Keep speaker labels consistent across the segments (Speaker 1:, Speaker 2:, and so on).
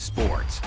Speaker 1: sports.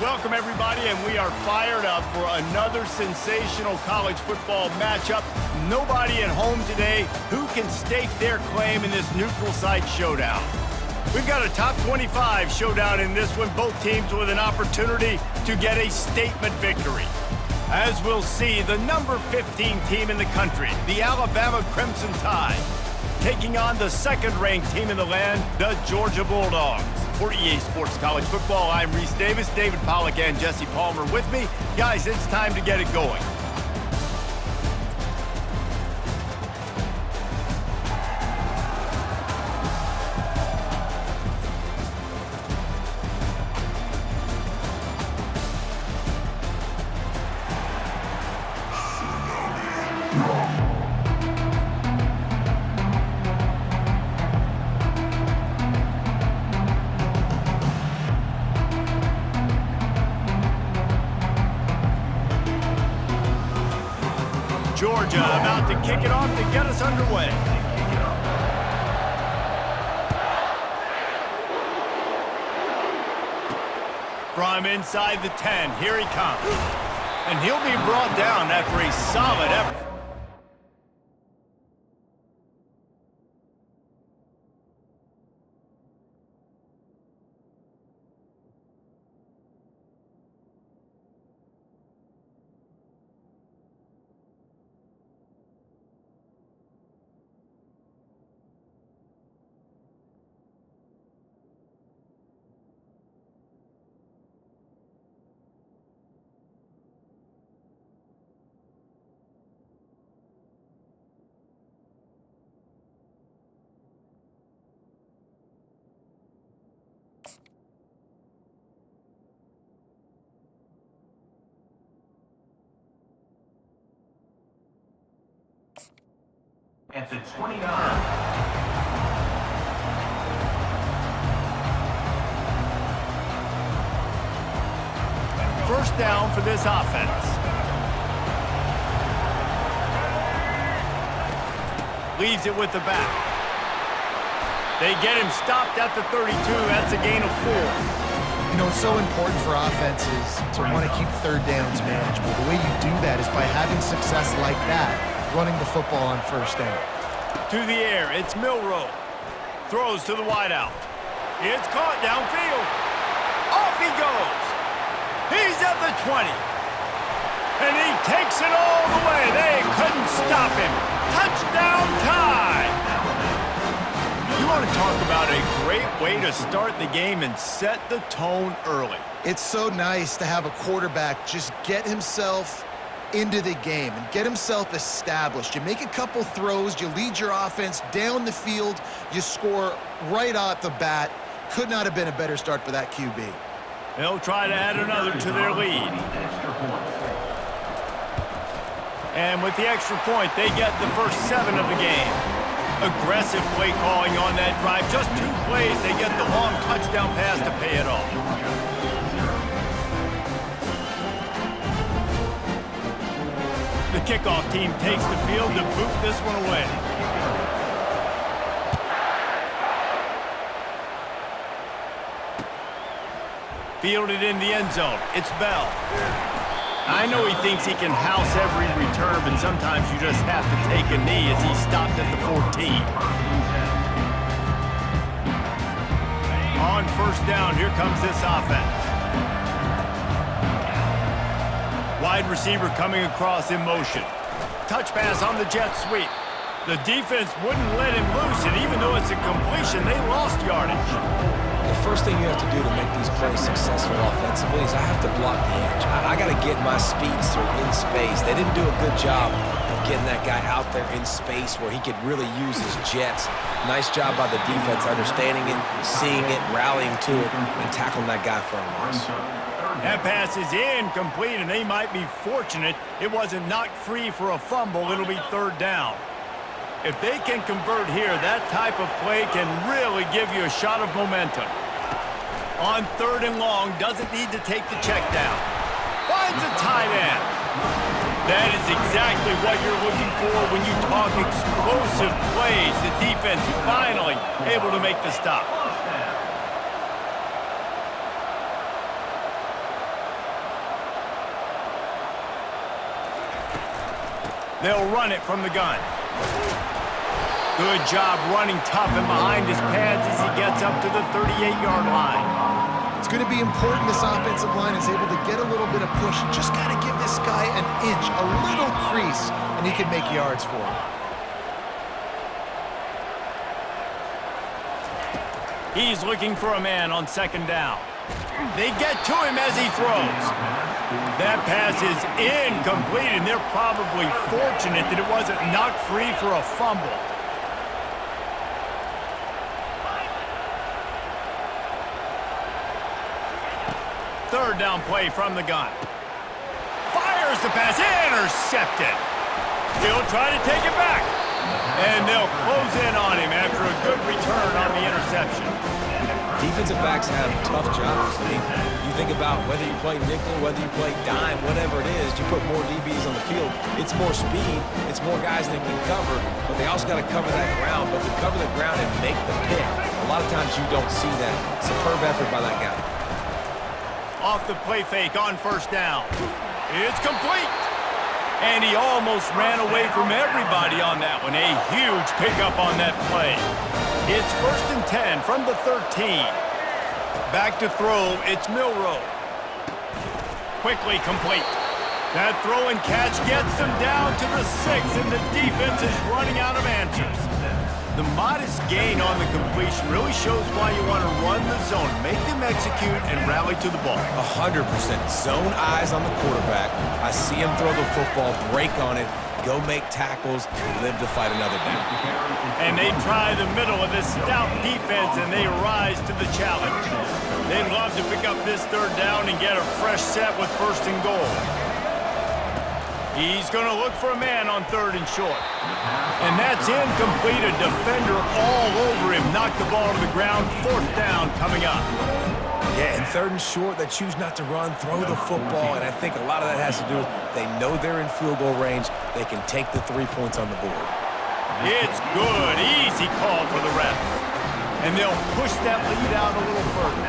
Speaker 1: Welcome, everybody, and we are fired up for another sensational college football matchup. Nobody at home today who can stake their claim in this neutral site showdown. We've got a top 25 showdown in this one, both teams with an opportunity to get a statement victory. As we'll see, the number 15 team in the country, the Alabama Crimson Tide, taking on the second-ranked team in the land, the Georgia Bulldogs. For EA Sports College Football, I'm Reese Davis, David Pollack, and Jesse Palmer with me. Guys, it's time to get it going. Georgia about to kick it off to get us underway. From inside the 10, here he comes. And he'll be brought down after a solid effort.
Speaker 2: At the 29.
Speaker 1: First down for this offense. Leaves it with the back. They get him stopped at the 32. That's a gain of 4.
Speaker 3: You know, it's so important for offenses to want to keep third downs manageable. The way you do that is by having success like that, running the football on first down.
Speaker 1: To the air, it's Milroe. Throws to the wideout. It's caught downfield. Off he goes. He's at the 20. And he takes it all the way. They couldn't stop him. Touchdown Tide. You want to talk about a great way to start the game and set the tone early.
Speaker 3: It's so nice to have a quarterback just get himself into the game and get himself established. You make a couple throws, you lead your offense down the field, you score right off the bat. Could not have been a better start for that QB.
Speaker 1: They'll try to add another to their lead. And with the extra point, they get the first 7 of the game. Aggressive play calling on that drive. Just 2 plays, they get the long touchdown pass to pay it off. The kickoff team takes the field to boot this one away. Fielded in the end zone. It's Bell. I know he thinks he can house every return, but sometimes you just have to take a knee as he stopped at the 14. On first down, here comes this offense. Wide receiver coming across in motion. Touch pass on the jet sweep. The defense wouldn't let him loose, and even though it's a completion, they lost yardage.
Speaker 4: The first thing you have to do to make these plays successful offensively is I have to block the edge. I got to get my speedster in space. They didn't do a good job of getting that guy out there in space where he could really use his jets. Nice job by the defense understanding it, seeing it, rallying to it, and tackling that guy for a loss.
Speaker 1: That pass is incomplete, and they might be fortunate it wasn't knocked free for a fumble. It'll be third down. If they can convert here, that type of play can really give you a shot of momentum. On third and long, doesn't need to take the check down. Finds a tight end. That is exactly what you're looking for when you talk explosive plays. The defense finally able to make the stop. They'll run it from the gun. Good job running tough and behind his pads as he gets up to the 38-yard line.
Speaker 3: It's going to be important this offensive line is able to get a little bit of push. You just got to give this guy an inch, a little crease, and he can make yards for him.
Speaker 1: He's looking for a man on second down. They get to him as he throws. That pass is incomplete, and they're probably fortunate that it wasn't knocked free for a fumble. Third down play from the gun. Fires the pass, intercepted. He'll try to take it back. And they'll close in on him after a good return on the interception.
Speaker 4: Defensive backs have tough jobs. I mean, you think about whether you play nickel, whether you play dime, whatever it is, you put more DBs on the field. It's more speed. It's more guys that can cover, but they also got to cover that ground. But to cover the ground and make the pick, a lot of times you don't see that. Superb effort by that guy.
Speaker 1: Off the play fake on first down. It's complete. And he almost ran away from everybody on that one. A huge pickup on that play. It's 1st and 10 from the 13. Back to throw, it's Milroe. Quickly complete. That throw and catch gets them down to the 6, and the defense is running out of answers. The modest gain on the completion really shows why you want to run the zone, make them execute, and rally to the ball.
Speaker 4: 100%. Zone eyes on the quarterback. I see him throw the football, break on it, go make tackles, live to fight another down.
Speaker 1: And they try the middle of this stout defense, and they rise to the challenge. They'd love to pick up this third down and get a fresh set with 1st and goal. He's going to look for a man on 3rd and short. And that's incomplete. A defender all over him. Knocked the ball to the ground. 4th down coming up.
Speaker 4: Yeah, and 3rd and short, they choose not to run, throw the football, and I think a lot of that has to do with they know they're in field goal range. They can take the 3 points on the board.
Speaker 1: It's good. Easy call for the ref. And they'll push that lead out a little further.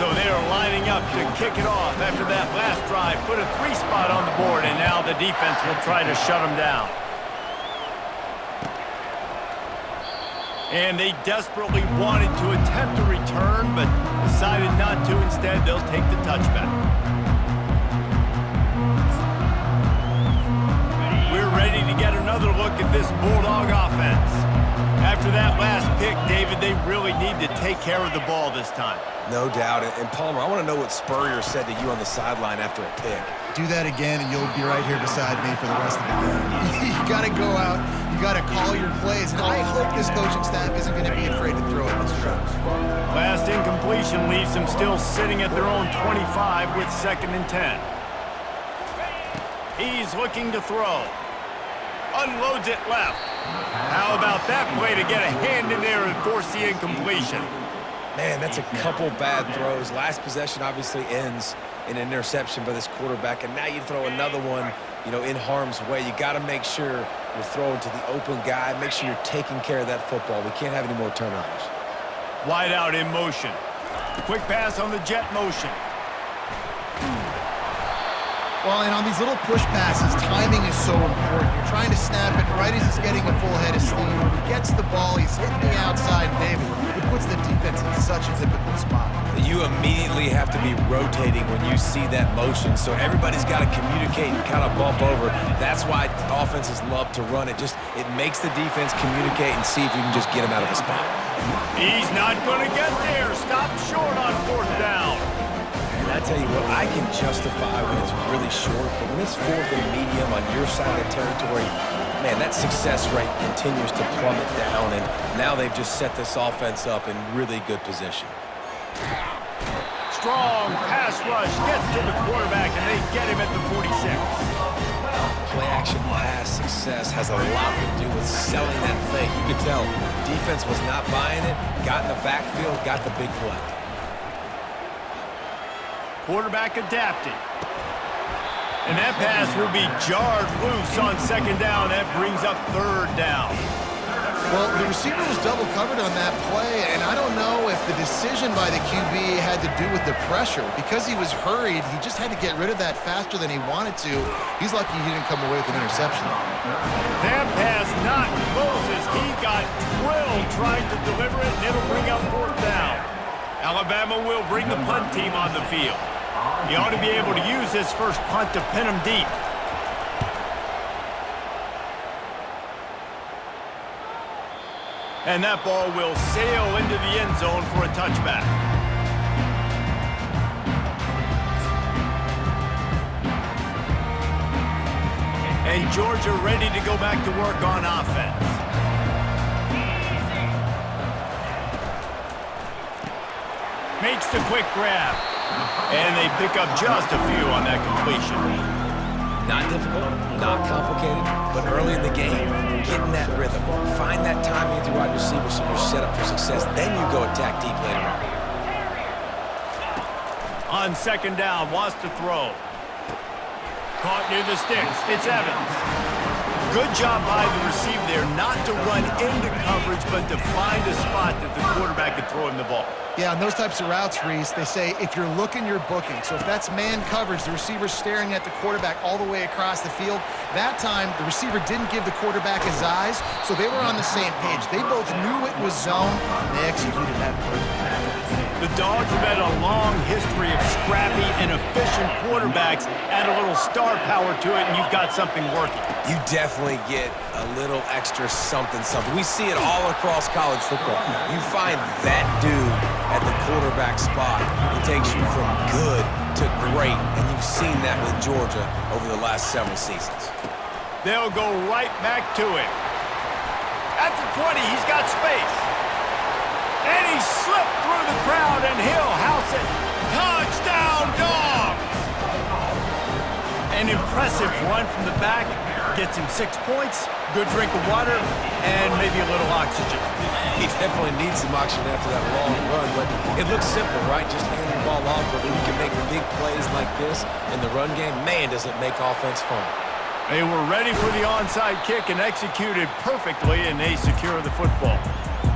Speaker 1: So they are lining up to kick it off after that last drive. Put a 3 spot on the board, and now the defense will try to shut them down. And they desperately wanted to attempt a return, but decided not to. Instead, they'll take the touchback. We're ready to get another look at this Bulldog offense. After that last pick, David, they really need to take care of the ball this time.
Speaker 4: No doubt. And Palmer, I want to know what Spurrier said to you on the sideline after a pick.
Speaker 3: Do that again, and you'll be right here beside me for the rest of the game. You got to go out. You got to call your plays. And I hope this coaching staff isn't going to be afraid to throw it this round.
Speaker 1: Last incompletion leaves them still sitting at their own 25 with 2nd and 10. He's looking to throw. Unloads it left. How about that play to get a hand in there and force the incompletion?
Speaker 4: Man, that's a couple bad throws. Last possession obviously ends in an interception by this quarterback, and now you throw another one, in harm's way. You got to make sure you're throwing to the open guy. Make sure you're taking care of that football. We can't have any more turnovers.
Speaker 1: Wide out in motion. Quick pass on the jet motion.
Speaker 3: Well, and on these little push passes, timing is so important. You're trying to snap it right as he's getting a full head of steam. When he gets the ball, he's hitting the outside, David. It puts the defense in such a difficult spot.
Speaker 4: You immediately have to be rotating when you see that motion, so everybody's got to communicate and kind of bump over. That's why offenses love to run it. It makes the defense communicate and see if you can just get him out of the spot.
Speaker 1: He's not going to get there. Stop short on 4th down.
Speaker 4: And I tell you what, I can justify when it's really short, but when it's 4th and medium on your side of the territory, man, that success rate continues to plummet down, and now they've just set this offense up in really good position.
Speaker 1: Strong pass rush gets to the quarterback, and they get him at the 46.
Speaker 4: Play action pass success has a lot to do with selling that fake. You could tell defense was not buying it, got in the backfield, got the big play.
Speaker 1: Quarterback adapted. And that pass will be jarred loose on 2nd down. That brings up 3rd down.
Speaker 3: Well, the receiver was double covered on that play, and I don't know if the decision by the QB had to do with the pressure. Because he was hurried, he just had to get rid of that faster than he wanted to. He's lucky he didn't come away with an interception.
Speaker 1: That pass not close as he got drilled trying to deliver it, and it'll bring up 4th down. Alabama will bring the punt team on the field. He ought to be able to use this first punt to pin him deep. And that ball will sail into the end zone for a touchback. And Georgia ready to go back to work on offense. Makes the quick grab. And they pick up just a few on that completion.
Speaker 4: Not difficult, not complicated, but early in the game, getting that rhythm. Find that timing with your wide receiver so you're set up for success. Then you go attack deep later on.
Speaker 1: On 2nd down, wants to throw. Caught near the sticks. It's Evans. Good job by the receiver there not to run into coverage, but to find a spot that the quarterback could throw him the ball.
Speaker 3: Yeah, on those types of routes, Reese, they say if you're looking, you're booking. So if that's man coverage, the receiver's staring at the quarterback all the way across the field. That time, the receiver didn't give the quarterback his eyes, so they were on the same page. They both knew it was zone, and they executed that perfectly.
Speaker 1: The Dogs have had a long history of scrappy and efficient quarterbacks. Add a little star power to it, and you've got something working.
Speaker 4: You definitely get a little extra something. We see it all across college football. You find that dude at the quarterback spot. It takes you from good to great, and you've seen that with Georgia over the last several seasons.
Speaker 1: They'll go right back to it. At the 20, he's got space. And he slipped through the crowd, and he'll house it. Touchdown, Dogs! An impressive run from the back. Gets him 6 points, good drink of water, and maybe a little oxygen.
Speaker 4: He definitely needs some oxygen after that long run, but it looks simple, right? Just hand the ball off, but when you can make big plays like this in the run game, man, does it make offense fun.
Speaker 1: They were ready for the onside kick and executed perfectly, and they secure the football.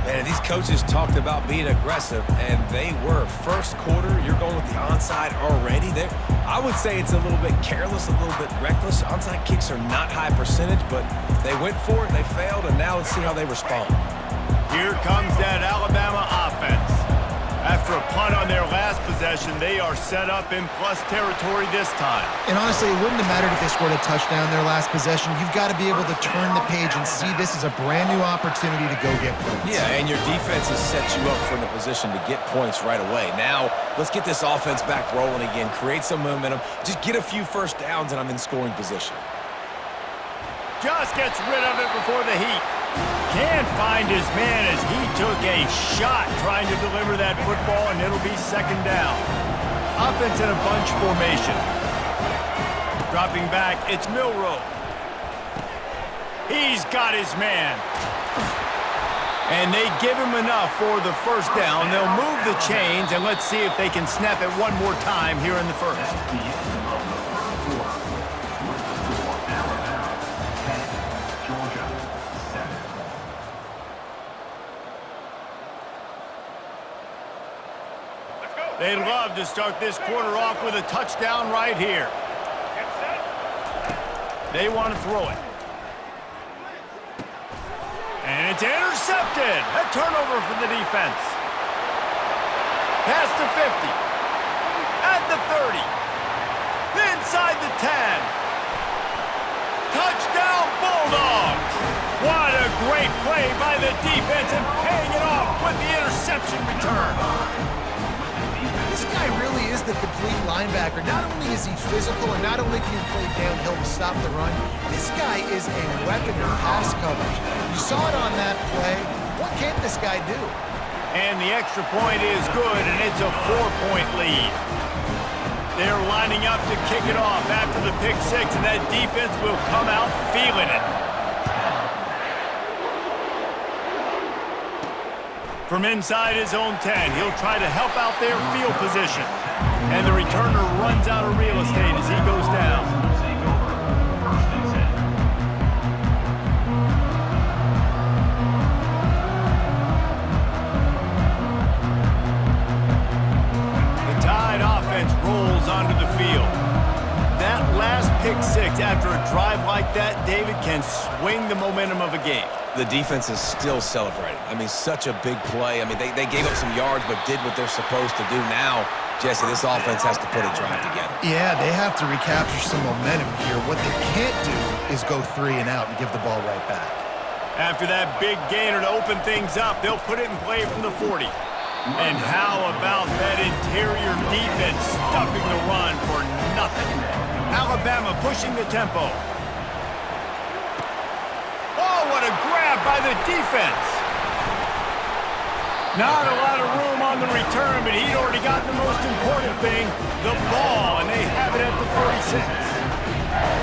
Speaker 4: Man, these coaches talked about being aggressive, and they were. First quarter, you're going with the onside already. I would say it's a little bit careless, a little bit reckless. Onside kicks are not high percentage, but they went for it, they failed, and now let's see how they respond.
Speaker 1: Here comes that Alabama offense. After a punt on their last possession, they are set up in plus territory this time.
Speaker 3: And honestly, it wouldn't have mattered if they scored a touchdown their last possession. You've got to be able to turn the page and see this as a brand new opportunity to go get points.
Speaker 4: Yeah, and your defense has set you up for the position to get points right away. Now, let's get this offense back rolling again, create some momentum, just get a few first downs, and I'm in scoring position.
Speaker 1: Just gets rid of it before the heat. Can't find his man as he took a shot trying to deliver that football, and it'll be 2nd down. Offense in a bunch formation. Dropping back, it's Milroe. He's got his man. And they give him enough for the first down. They'll move the chains, and let's see if they can snap it one more time here in the first. They'd love to start this quarter off with a touchdown right here. They want to throw it. And it's intercepted. A turnover for the defense. Past the 50. At the 30. Inside the 10. Touchdown Bulldogs. What a great play by the defense and paying it off with the interception return.
Speaker 3: This guy really is the complete linebacker. Not only is he physical and not only can he play downhill to stop the run, this guy is a weapon in pass coverage. You saw it on that play. What can't this guy do?
Speaker 1: And the extra point is good, and it's a 4-point lead. They're lining up to kick it off after the pick six, and that defense will come out feeling it. From inside his own 10, he'll try to help out their field position. And the returner runs out of real estate as he goes down. rolls onto the field. That last pick six after a drive like that, David, can swing the momentum of a game.
Speaker 4: The defense is still celebrating. I mean, such a big play. I mean, they gave up some yards but did what they're supposed to do. Now, Jesse, this offense has to put a drive together.
Speaker 3: Yeah, they have to recapture some momentum here. What they can't do is go 3 and out and give the ball right back. After that big gainer to open things up, they'll put it in play from the 40. And how about that interior defense stuffing the run for nothing? Alabama pushing the tempo. Oh, what a grab by the defense. Not a lot of room on the return, but he'd already gotten the most important thing, the ball, and they have it at the 46.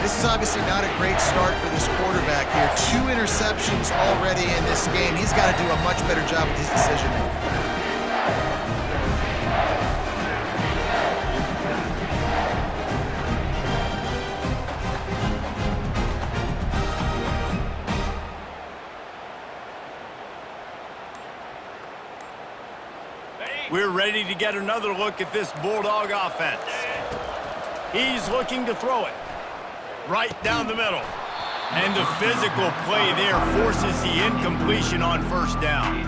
Speaker 3: This is obviously not a great start for this quarterback here. 2 interceptions already in this game. He's got to do a much better job with his decision-making. We're ready to get another look at this Bulldog offense. He's looking to throw it right down the middle. And the physical play there forces the incompletion on first down.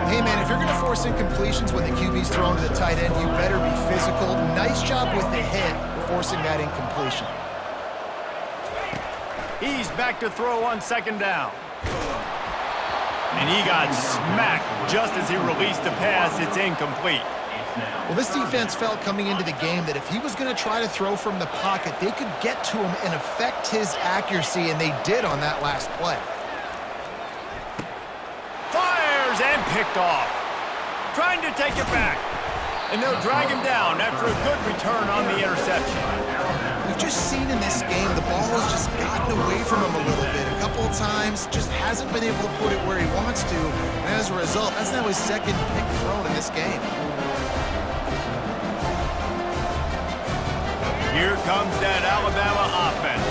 Speaker 3: Hey, man, if you're going to force incompletions when the QB's thrown to the tight end, you better be physical. Nice job with the hit, forcing that incompletion. He's back to throw on second down. And he got smacked just as he released the pass. It's incomplete. Well, this defense felt coming into the game that if he was going to try to throw from the pocket, they could get to him and affect his accuracy, and they did on that last play. Fires and picked off. Trying to take it back. And they'll drag him down after a good return on the interception. We've just seen in this game the ball has just gotten away from him a little bit. A couple of times, just hasn't been able to put it where he wants to. And as a result, that's now his second pick thrown in this game. Here comes that Alabama offense.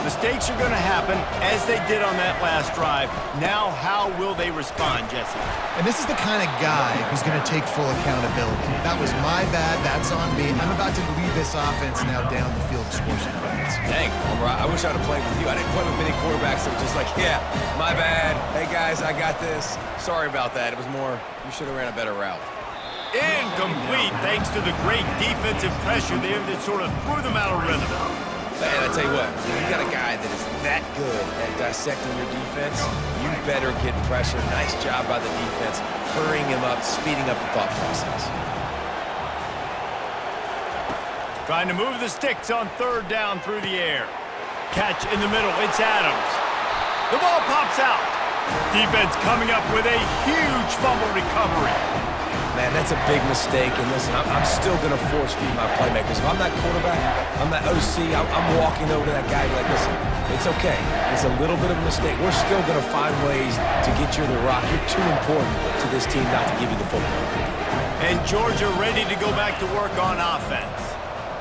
Speaker 3: Mistakes are going to happen, as they did on that last drive. Now, how will they respond, Jesse? And this is the kind of guy who's going to take full accountability. That was my bad. That's on me. I'm about to lead this offense now down the field to score some points.
Speaker 4: Dang, Homer, I wish I'd have played with you. I didn't play with many quarterbacks that were just like, yeah, my bad. Hey, guys, I got this. Sorry about that. It was more, you should have ran a better route.
Speaker 1: Incomplete, thanks to the great defensive pressure there that sort of threw them out of rhythm.
Speaker 4: And I tell you what, if you got a guy that is that good at dissecting your defense, you better get pressure. Nice job by the defense, hurrying him up, speeding up the thought process.
Speaker 1: Trying to move the sticks on third down through the air. Catch in the middle, it's Adams. The ball pops out. Defense coming up with a huge fumble recovery.
Speaker 4: Man, that's a big mistake, and listen, I'm still going to force-feed my playmakers. If I'm that quarterback, I'm that OC, I'm walking over to that guy and be like, listen, it's okay. It's a little bit of a mistake. We're still going to find ways to get you to the rock. You're too important to this team not to give you the football.
Speaker 1: And Georgia ready to go back to work on offense.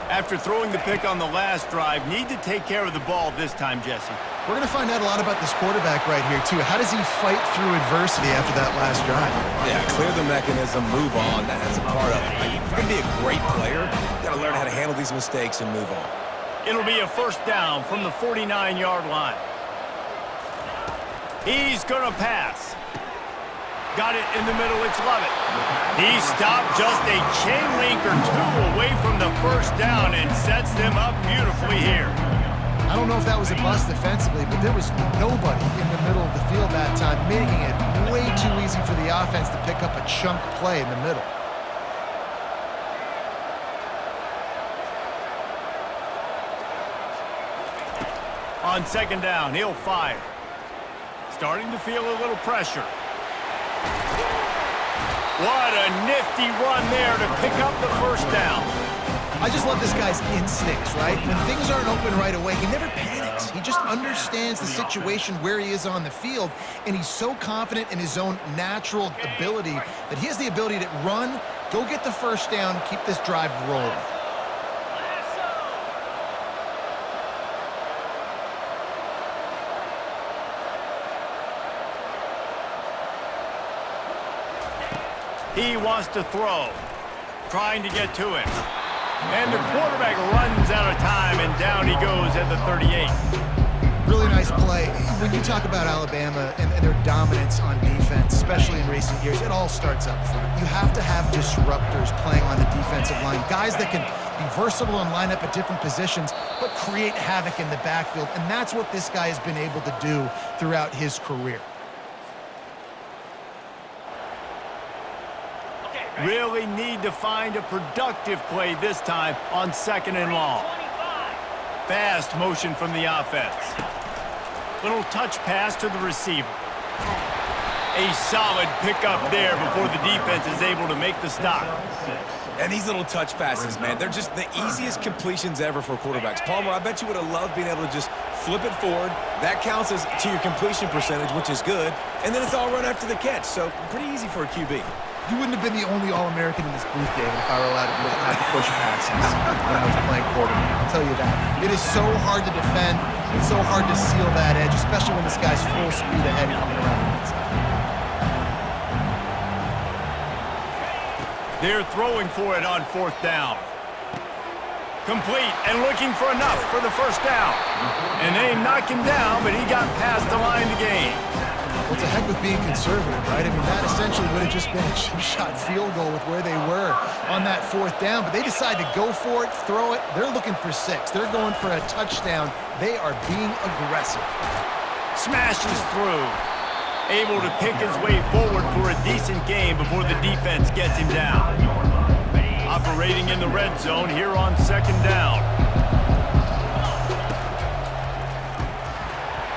Speaker 1: After throwing the pick on the last drive, need to take care of the ball this time, Jesse. We're going to find out a lot about this quarterback right here, too. How does he fight through adversity after that last drive?
Speaker 4: Yeah, clear the mechanism, move on. That's a part of it. Like, if you're going to be a great player, you've got to learn how to handle these mistakes and move on.
Speaker 1: It'll be a first down from the 49-yard line. He's going to pass. Got it in the middle, it's Lovett. He stopped just a chain link or two away from the first down and sets them up beautifully here. I don't know if that was a bust defensively, but there was nobody in the middle of the field that time, making it way too easy for the offense to pick up a chunk play in the middle. On second down, he'll fire. Starting to feel a little pressure. What a nifty run there to pick up the first down. I just love this guy's instincts, right? When things aren't open right away, he never panics. He just understands the situation where he is on the field, and he's so confident in his own natural ability that he has the ability to run, go get the first down, keep this drive rolling. He wants to throw. Trying to get to him. And the quarterback runs out of time, and down he goes at the 38.
Speaker 3: Really nice play. When you talk about Alabama and their dominance on defense, especially in recent years, it all starts up front. You have to have disruptors playing on the defensive line, guys that can be versatile and line up at different positions, but create havoc in the backfield, and that's what this guy has been able to do throughout his career.
Speaker 1: Really need to find a productive play this time on 2nd and long. Fast motion from the offense. Little touch pass to the receiver. A solid pickup there before the defense is able to make the stop.
Speaker 4: And these little touch passes, man, they're just the easiest completions ever for quarterbacks. Palmer, I bet you would have loved being able to just flip it forward. That counts as to your completion percentage, which is good. And then it's all run after the catch, so pretty easy for a QB.
Speaker 3: You wouldn't have been the only All-American in this booth, David, if I were allowed to have push passes when I was playing quarterback. I'll tell you that. It is so hard to defend. It's so hard to seal that edge, especially when this guy's full speed ahead coming around the inside.
Speaker 1: They're throwing for it on 4th down. Complete and looking for enough for the 1st down. And they knocked him down, but he got past the line to gain.
Speaker 3: Well, it's a heck with being conservative, right? I mean, that essentially would have just been a chip-shot field goal with where they were on that 4th down. But they decide to go for it, throw it. They're looking for 6. They're going for a touchdown. They are being aggressive.
Speaker 1: Smashes through. Able to pick his way forward for a decent game before the defense gets him down. Operating in the red zone here on 2nd down.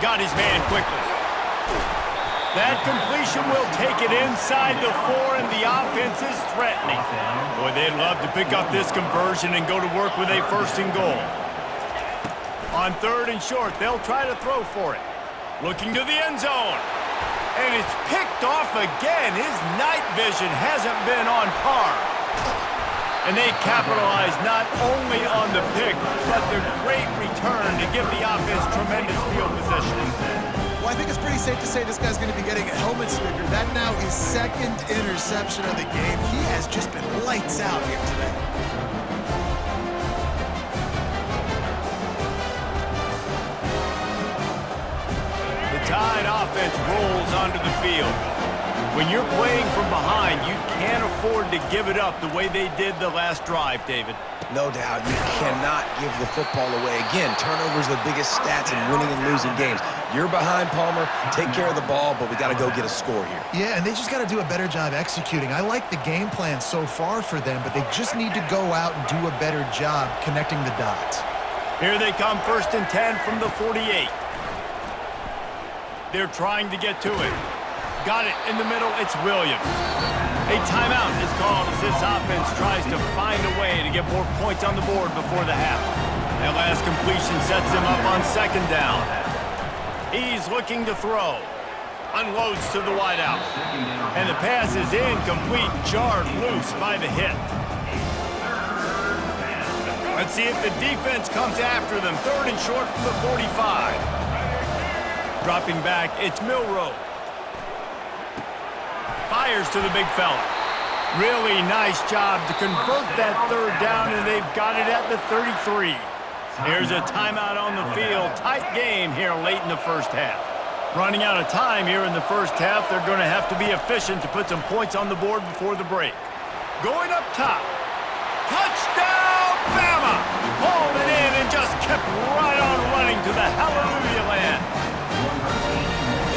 Speaker 1: Got his man quickly. That completion will take it inside the 4, and the offense is threatening. Boy, they'd love to pick up this conversion and go to work with a 1st and goal. On 3rd and short, they'll try to throw for it. Looking to the end zone. And it's picked off again. His night vision hasn't been on par. And they capitalize not only on the pick, but the great return to give the offense tremendous field position.
Speaker 3: Well, I think it's pretty safe to say this guy's going to be getting a helmet sticker. That now his 2nd interception of the game. He has just been lights out here today.
Speaker 1: The Tide offense rolls onto the field. When you're playing from behind, you can't afford to give it up the way they did the last drive, David.
Speaker 4: No doubt, you cannot give the football away. Again, turnovers are the biggest stats in winning and losing games. You're behind, Palmer. Take care of the ball, but we got to go get a score here.
Speaker 3: Yeah, and they just got to do a better job executing. I like the game plan so far for them, but they just need to go out and do a better job connecting the dots.
Speaker 1: Here they come, 1st and 10 from the 48. They're trying to get to it. Got it in the middle. It's Williams. A timeout is called as this offense tries to find a way to get more points on the board before the half. That last completion sets him up on 2nd down. He's looking to throw. Unloads to the wideout. And the pass is incomplete, jarred loose by the hit. Let's see if the defense comes after them. 3rd and short from the 45. Dropping back, it's Milroe. Fires to the big fella. Really nice job to convert that 3rd down, and they've got it at the 33. Here's a timeout on the field. Tight game here late in the 1st half. Running out of time here in the 1st half. They're going to have to be efficient to put some points on the board before the break. Going up top. Touchdown, Bama! Hauled it in and just kept right on running to the hallelujah land.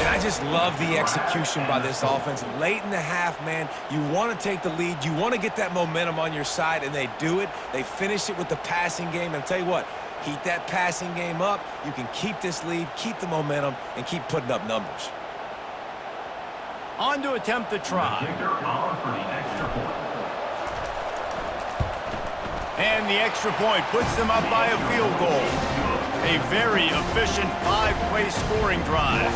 Speaker 4: I just love the execution by this offense. Late in the half, man, you want to take the lead. You want to get that momentum on your side, and they do it. They finish it with the passing game. And I'll tell you what, heat that passing game up. You can keep this lead, keep the momentum, and keep putting up numbers.
Speaker 1: On to attempt the try. And the extra point puts them up by a field goal. A very efficient 5-play scoring drive.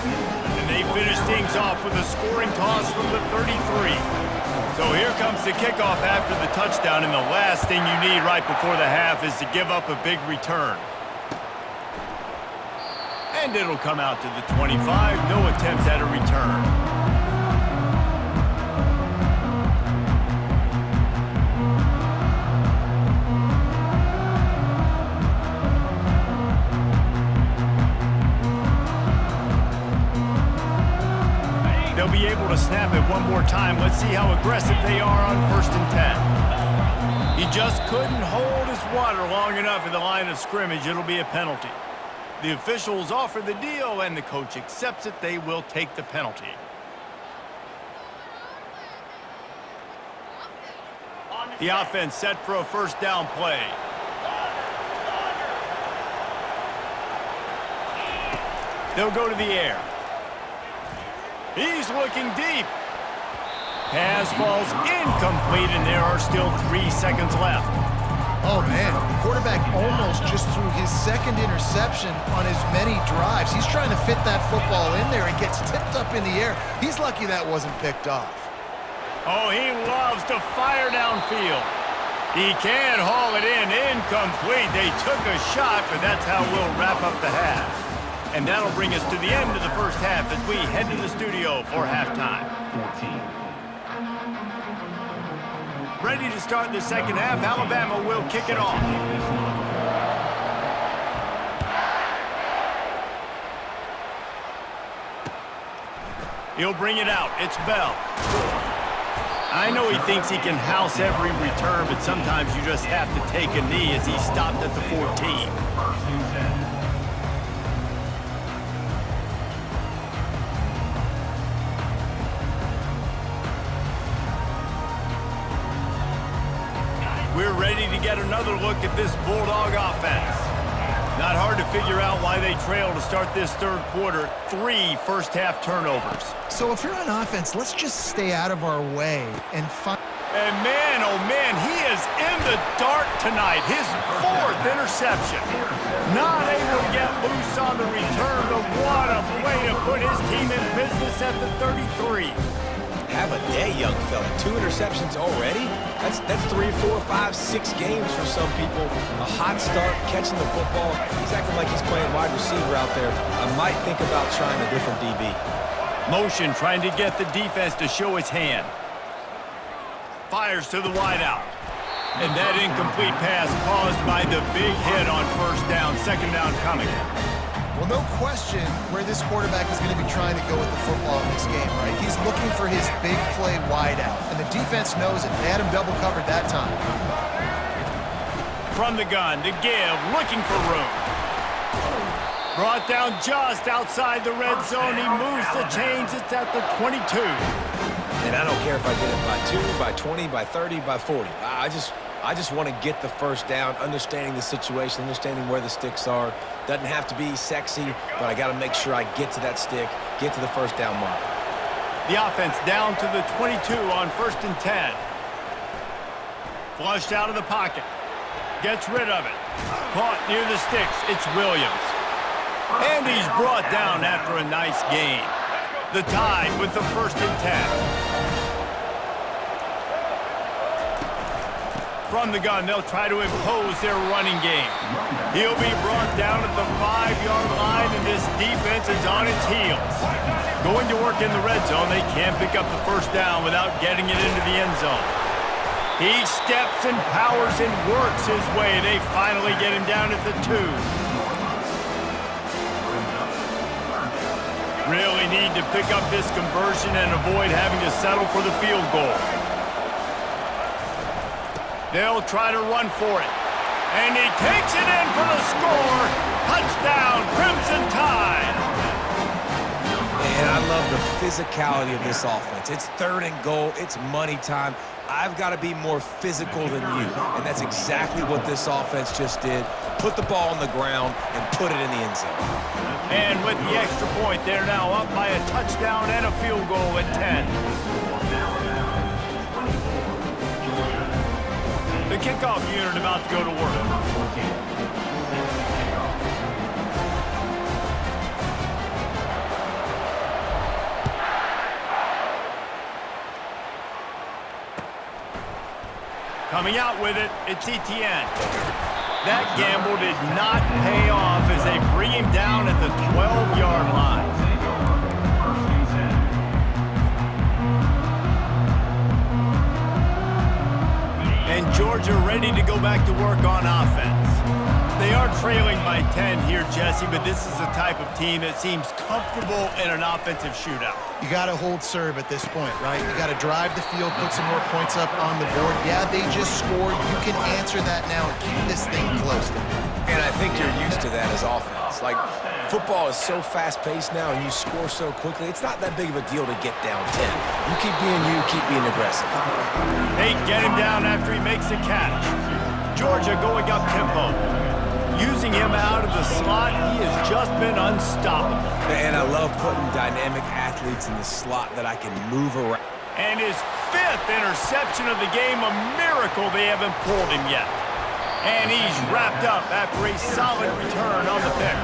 Speaker 1: And they finish things off with a scoring toss from the 33. So here comes the kickoff after the touchdown, and the last thing you need right before the half is to give up a big return. And it'll come out to the 25. No attempt at a return. more time. Let's see how aggressive they are on 1st and 10. He just couldn't hold his water long enough in the line of scrimmage. It'll be a penalty. The officials offer the deal, and the coach accepts it. They will take the penalty. The offense set for a 1st down play. They'll go to the air. He's looking deep. Pass falls incomplete, and there are still 3 seconds left.
Speaker 3: Oh, man, the quarterback almost just threw his 2nd interception on as many drives. He's trying to fit that football in there and gets tipped up in the air. He's lucky that wasn't picked off.
Speaker 1: Oh, he loves to fire downfield. He can haul it in. Incomplete. They took a shot, but that's how we'll wrap up the half. And that'll bring us to the end of the 1st half as we head to the studio for halftime.
Speaker 2: 14.
Speaker 1: Ready to start the 2nd half. Alabama will kick it off. He'll bring it out. It's Bell. I know he thinks he can house every return, but sometimes you just have to take a knee as he stopped at the 14. We're ready to get another look at this Bulldog offense. Not hard to figure out why they trail to start this 3rd quarter. 3 first-half turnovers.
Speaker 3: So if you're on offense, let's just stay out of our way and find...
Speaker 1: And man, oh man, he is in the dark tonight. His 4th interception. Not able to get loose on the return, but what a way to put his team in business at the 33.
Speaker 4: Have a day, young fella. 2 interceptions already? That's 3, 4, 5, 6 games for some people. A hot start, catching the football. He's acting like he's playing wide receiver out there. I might think about trying a different DB.
Speaker 1: Motion, trying to get the defense to show his hand. Fires to the wideout. And that incomplete pass caused by the big hit on 1st down. 2nd down coming.
Speaker 3: Well, no question where this quarterback is going to be trying to go with the football in this game, right? He's looking for his big play wideout, and the defense knows it. They had him double covered that time.
Speaker 1: From the gun to give, looking for room. Brought down just outside the red zone. He moves the chains. It's at the 22.
Speaker 4: And I don't care if I get it by 2, by 20, by 30, by 40. I just want to get the 1st down, understanding the situation, understanding where the sticks are. Doesn't have to be sexy, but I got to make sure I get to that stick, get to the 1st down mark.
Speaker 1: The offense down to the 22 on 1st and 10. Flushed out of the pocket. Gets rid of it. Caught near the sticks. It's Williams. And he's brought down after a nice gain. The Tide with the 1st and 10. From the gun, they'll try to impose their running game. He'll be brought down at the 5-yard line, and this defense is on its heels. Going to work in the red zone, they can't pick up the 1st down without getting it into the end zone. He steps and powers and works his way. They finally get him down at the 2. Really need to pick up this conversion and avoid having to settle for the field goal. They'll try to run for it. And he takes it in for the score. Touchdown, Crimson Tide.
Speaker 4: And I love the physicality of this offense. It's 3rd and goal. It's money time. I've got to be more physical than you. And that's exactly what this offense just did. Put the ball on the ground and put it in the end zone.
Speaker 1: And with the extra point, they're now up by a touchdown and a field goal at 10. The kickoff unit about to go to work. Coming out with it, it's Etienne. That gamble did not pay off as they bring him down at the 12-yard line. And Georgia ready to go back to work on offense. They are trailing by 10 here, Jesse, but this is the type of team that seems comfortable in an offensive shootout.
Speaker 3: You got to hold serve at this point, right? You got to drive the field, put some more points up on the board. Yeah, they just scored. You can answer that now and keep this thing close.
Speaker 4: And I think you're used to that as offense. Like, football is so fast-paced now and you score so quickly, it's not that big of a deal to get down 10. You keep being aggressive.
Speaker 1: They get him down after he makes the catch. Georgia going up tempo. Using him out of the slot, he has just been unstoppable.
Speaker 4: And I love putting dynamic athletes in the slot that I can move around.
Speaker 1: And his 5th interception of the game, a miracle they haven't pulled him yet. And he's wrapped up after a solid return on the pick.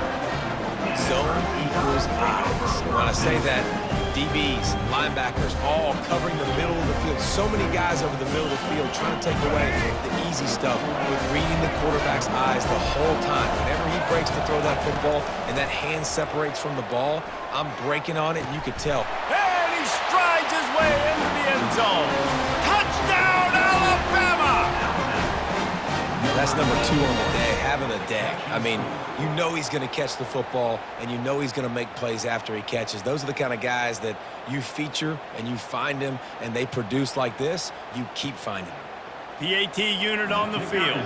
Speaker 4: Zone equals eyes. When I say that, DBs, linebackers, all covering the middle of the field. So many guys over the middle of the field trying to take away the easy stuff with reading the quarterback's eyes the whole time. Whenever he breaks to throw that football and that hand separates from the ball, I'm breaking on it, and you could tell.
Speaker 1: And he strides his way into the end zone. Touchdown, Alabama!
Speaker 4: That's number 2 on the day, having a day. I mean, you know he's going to catch the football, and you know he's going to make plays after he catches. Those are the kind of guys that you feature, and you find them, and they produce like this. You keep finding them.
Speaker 1: PAT unit on the field.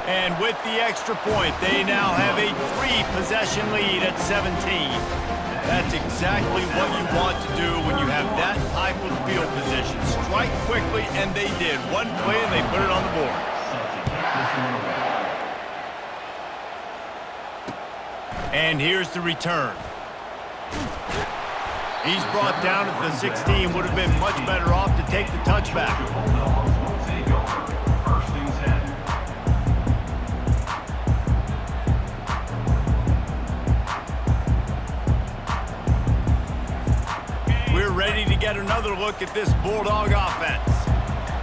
Speaker 1: And with the extra point, they now have a 3-possession lead at 17. That's exactly what you want to do when you have that type of field position. Strike quickly, and they did. One play, and they put it on the board. And here's the return. He's brought down at the 16. Would have been much better off to take the touchback. We're ready to get another look at this Bulldog offense.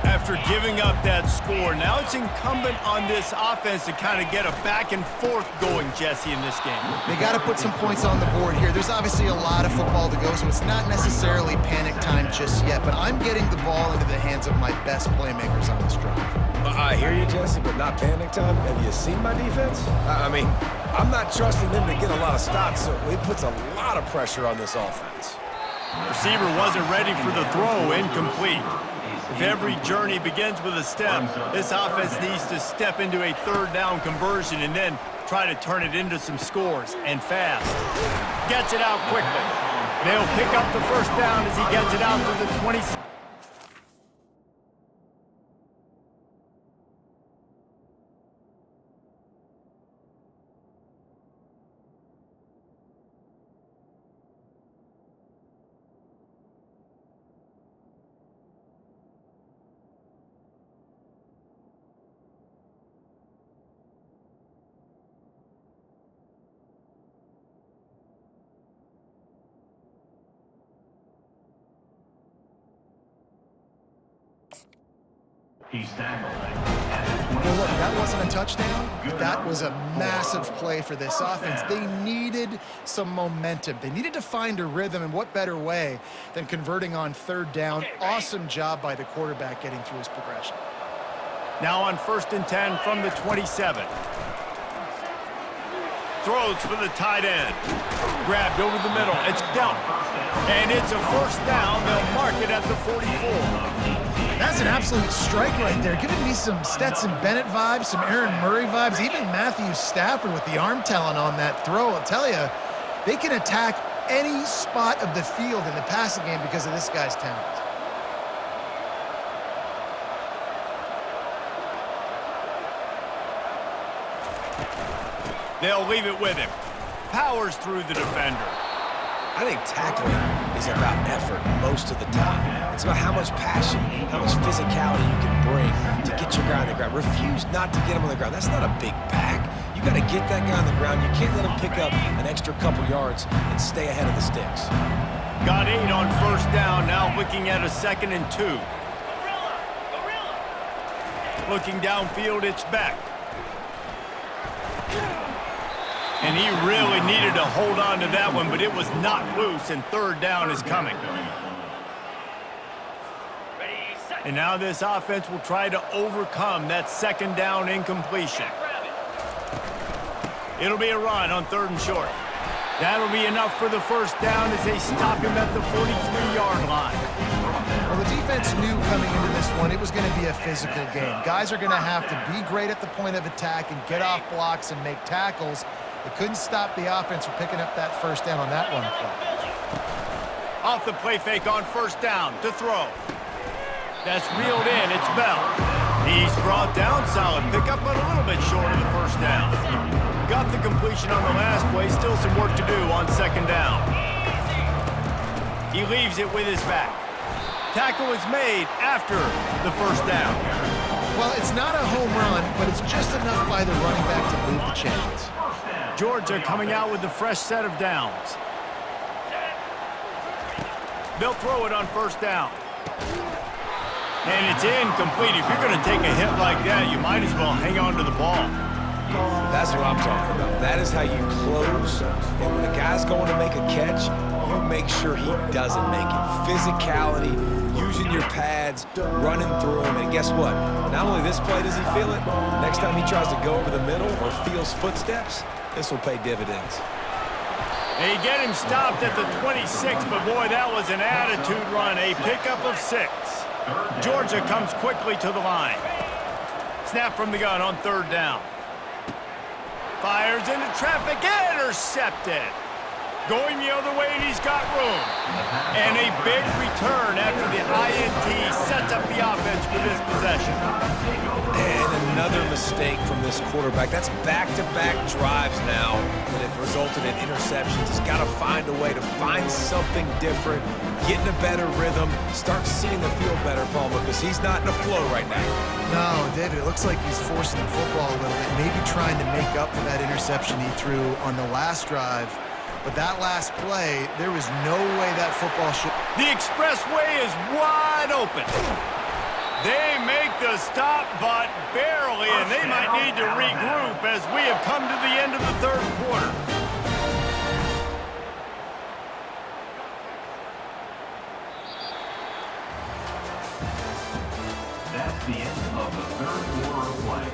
Speaker 1: After giving up that score, now it's incumbent on this offense to kind of get a back and forth going, Jesse, in this game.
Speaker 3: They got to put some points on the board here. There's obviously a lot of football to go, so it's not necessarily panic time just yet, but I'm getting the ball into the hands of my best playmakers on this drive.
Speaker 4: I hear you, Jesse, but not panic time. Have you seen my defense? I mean, I'm not trusting them to get a lot of stops, so it puts a lot of pressure on this offense.
Speaker 1: Receiver wasn't ready for the throw, incomplete. If every journey begins with a step, this offense needs to step into a 3rd down conversion and then try to turn it into some scores, and fast. Gets it out quickly. They'll pick up the 1st down as he gets it out to the 26.
Speaker 2: He's tackled.
Speaker 3: Well, look, that wasn't a touchdown. That was a massive play for this offense. They needed some momentum. They needed to find a rhythm, and what better way than converting on 3rd down. Awesome job by the quarterback getting through his progression.
Speaker 1: Now on 1st and 10 from the 27. Throws for the tight end. Grabbed over the middle. It's dealt. And it's a 1st down. They'll mark it at the 44.
Speaker 3: That's an absolute strike right there. Giving me some Stetson Bennett vibes, some Aaron Murray vibes, even Matthew Stafford with the arm talent on that throw. I'll tell you, they can attack any spot of the field in the passing game because of this guy's talent.
Speaker 1: They'll leave it with him. Powers through the defender.
Speaker 4: I think tackling is about effort most of the time. It's about how much passion, how much physicality you can bring to get your guy on the ground. Refuse not to get him on the ground. That's not a big back. You got to get that guy on the ground. You can't let him pick up an extra couple yards and stay ahead of the sticks.
Speaker 1: Got 8 on 1st down. Now looking at a 2nd and 2. Looking downfield, it's Beck. And he really needed to hold on to that one, but it was not loose, and 3rd down is coming.
Speaker 5: Ready, set.
Speaker 1: And now this offense will try to overcome that second down incompletion. It'll be a run on 3rd and short. That'll be enough for the first down as they stop him at the 43-yard line.
Speaker 3: Well, the defense knew coming into this one it was going to be a physical game. Guys are going to have to be great at the point of attack and get off blocks and make tackles. They couldn't stop the offense from picking up that first down on that one play.
Speaker 1: Off the play fake on 1st down to throw. That's reeled in. It's Bell. He's brought down. Solid pickup, but a little bit short of the first down. Got the completion on the last play. Still some work to do on 2nd down. He leaves it with his back. Tackle is made after the first down.
Speaker 3: Well, it's not a home run, but it's just enough by the running back to move the chains.
Speaker 1: Georgia coming out with a fresh set of downs. They'll throw it on 1st down. And it's incomplete. If you're going to take a hit like that, you might as well hang on to the ball.
Speaker 4: That's what I'm talking about. That is how you close. And when a guy's going to make a catch, you make sure he doesn't make it. Physicality, using your pads, running through him. And guess what? Not only this play does he feel it, next time he tries to go over the middle or feels footsteps, this will pay dividends.
Speaker 1: They get him stopped at the 26, but boy, that was an attitude run. A pickup of 6. Georgia comes quickly to the line. Snap from the gun on 3rd down. Fires into traffic, intercepted. Going the other way, and he's got room. And a big return after the INT sets up the offense for this possession.
Speaker 4: And another mistake from this quarterback. That's back-to-back drives now that have resulted in interceptions. He's got to find a way to find something different, get in a better rhythm, start seeing the field better, Palmer, because he's not in a flow right now.
Speaker 3: No, David, it looks like he's forcing the football a little bit, maybe trying to make up for that interception he threw on the last drive. But that last play, there was no way that football should...
Speaker 1: The expressway is wide open. They make the stop, but barely, and they might need to regroup as we have come to the end of the 3rd quarter.
Speaker 2: That's the end of the 3rd quarter of play.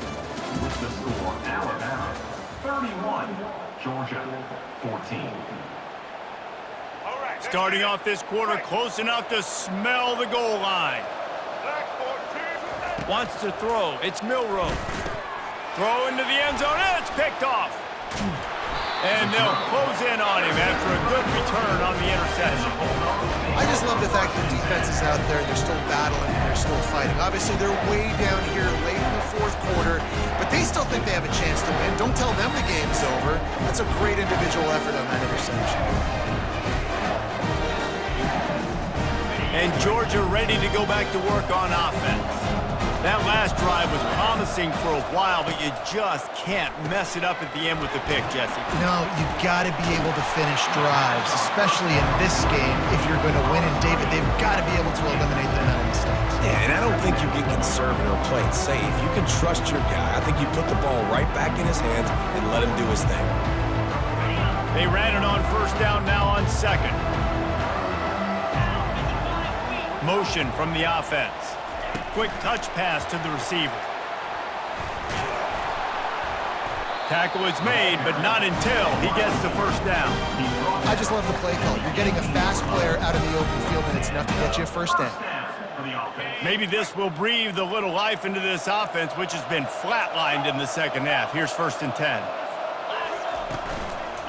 Speaker 2: With the score, Alabama 31, Georgia 14.
Speaker 1: Starting off this quarter close enough to smell the goal line. Wants to throw. It's Milroe. Throw into the end zone. And it's picked off. And they'll close in on him after a good return on the interception.
Speaker 3: I just love the fact that the defense is out there. They're still battling and they're still fighting. Obviously, they're way down here late in the 4th quarter, but they still think they have a chance to win. Don't tell them the game's over. That's a great individual effort on that interception.
Speaker 1: And Georgia ready to go back to work on offense. That last drive was promising for a while, but you just can't mess it up at the end with the pick, Jesse.
Speaker 3: No, you've got to be able to finish drives, especially in this game if you're going to win. And, David, they've got to be able to eliminate the mental mistakes.
Speaker 4: Yeah, and I don't think you get conservative or play it safe. You can trust your guy. I think you put the ball right back in his hands and let him do his thing.
Speaker 1: They ran it on 1st down, now on 2nd. Motion from the offense. Quick touch pass to the receiver. Tackle is made, but not until he gets the 1st down.
Speaker 3: I just love the play call. You're getting a fast player out of the open field, and it's enough to get you a 1st down.
Speaker 1: Maybe this will breathe a little life into this offense, which has been flatlined in the 2nd half. Here's 1st and 10.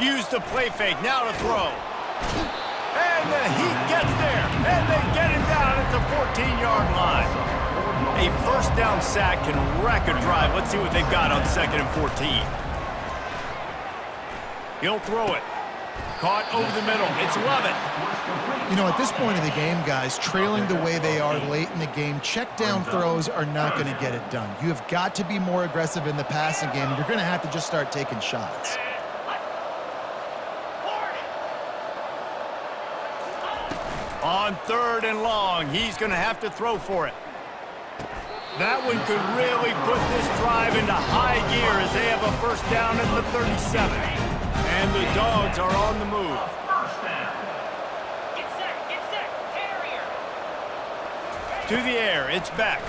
Speaker 1: Use the play fake, now to throw. And the Heat gets there, and they get him down at the 14-yard line. A 1st down sack can wreck a drive. Let's see what they've got on 2nd and 14. He'll throw it. Caught over the middle. It's Lovett.
Speaker 3: You know, at this point of the game, guys, trailing the way they are late in the game, check down throws are not going to get it done. You have got to be more aggressive in the passing game. You're going to have to just start taking shots.
Speaker 1: On 3rd and long, he's going to have to throw for it. That one could really put this drive into high gear as they have a 1st down at the 37. And the Dogs are on the move. To the air, it's Beck.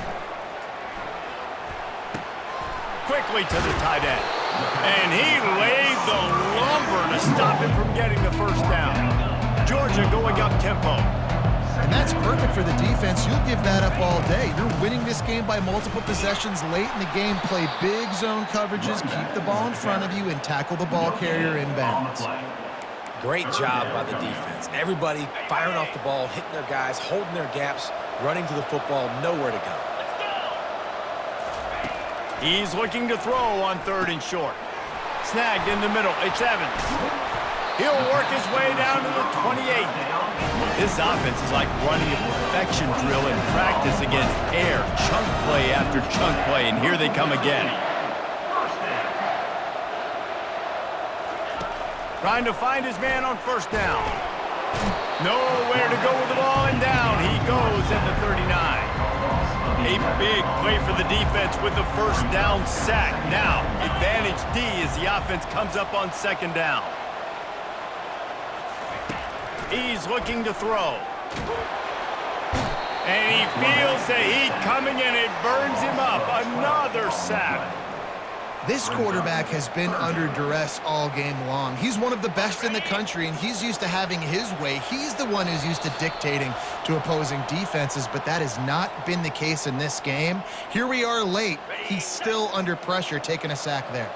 Speaker 1: Quickly to the tight end. And he laid the lumber to stop him from getting the first down. Georgia going up tempo.
Speaker 3: And that's perfect for the defense. You'll give that up all day. You're winning this game by multiple possessions late in the game. Play big zone coverages, keep the ball in front of you, and tackle the ball carrier inbounds.
Speaker 4: Great job by the defense. Everybody firing off the ball, hitting their guys, holding their gaps, running to the football, nowhere to go.
Speaker 1: He's looking to throw on 3rd and short. Snagged in the middle. It's Evans. He'll work his way down to the 28. This offense is like running a perfection drill in practice against air. Chunk play after chunk play, and here they come again. Trying to find his man on 1st down. Nowhere to go with the ball, and down he goes at the 39. A big play for the defense with the 1st down sack. Now, advantage D as the offense comes up on 2nd down. He's looking to throw. And he feels the heat coming and it burns him up. Another sack.
Speaker 3: This quarterback has been under duress all game long. He's one of the best in the country, and he's used to having his way. He's the one who's used to dictating to opposing defenses, but that has not been the case in this game. Here we are late. He's still under pressure, taking a sack there.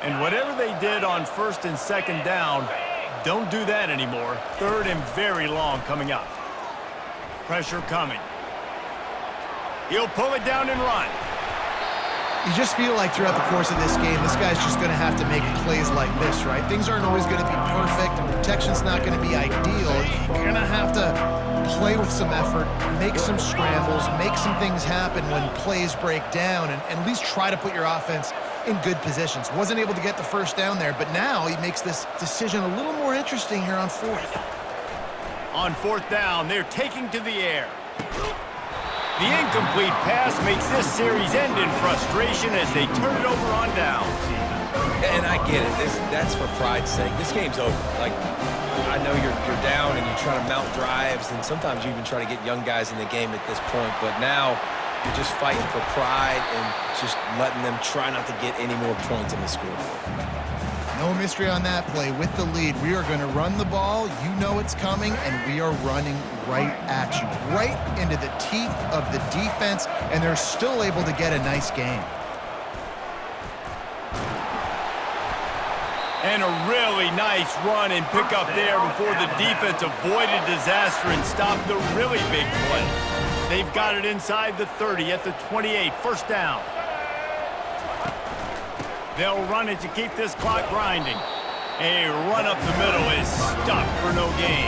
Speaker 1: And whatever they did on 1st and 2nd down, don't do that anymore. 3rd and very long coming up. Pressure coming. He'll pull it down and run.
Speaker 3: You just feel like throughout the course of this game, this guy's just going to have to make plays like this, right? Things aren't always going to be perfect, and protection's not going to be ideal. You're going to have to play with some effort, make some scrambles, make some things happen when plays break down, and at least try to put your offense in good positions. Wasn't able to get the 1st down there, but now he makes this decision a little more interesting here on 4th.
Speaker 1: On 4th down, they're taking to the air. The incomplete pass makes this series end in frustration as they turn it over on down.
Speaker 4: And I get it. That's for pride's sake. This game's over. Like, I know you're down and you're trying to mount drives, and sometimes you even try to get young guys in the game at this point. But now you're just fighting for pride and just letting them try not to get any more points in the scoreboard.
Speaker 3: No mystery on that play. With the lead, we are going to run the ball. You know it's coming, and we are running right at you, right into the teeth of the defense, and they're still able to get a nice game.
Speaker 1: And a really nice run and pick up there before the defense avoided disaster and stopped the really big play. They've got it inside the 30 at the 28, 1st down. They'll run it to keep this clock grinding. A run up the middle is stuck for no gain.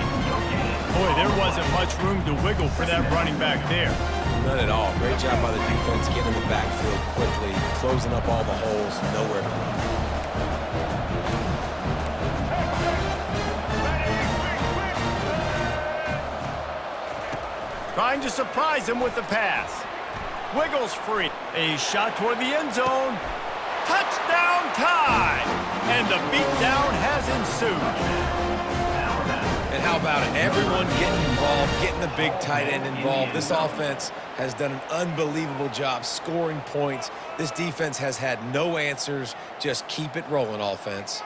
Speaker 1: Boy, there wasn't much room to wiggle for that running back there.
Speaker 4: None at all. Great job by the defense getting in the backfield quickly, closing up all the holes, nowhere to run.
Speaker 1: Trying to surprise him with the pass. Wiggles free. A shot toward the end zone. Touchdown time! And the beatdown has ensued.
Speaker 4: And how about it? Everyone getting involved, getting the big tight end involved. This offense has done an unbelievable job scoring points. This defense has had no answers. Just keep it rolling, offense.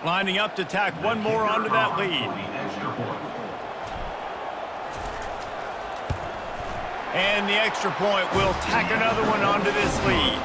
Speaker 1: Lining up to tack one more onto that lead. And the extra point will tack another one onto this lead.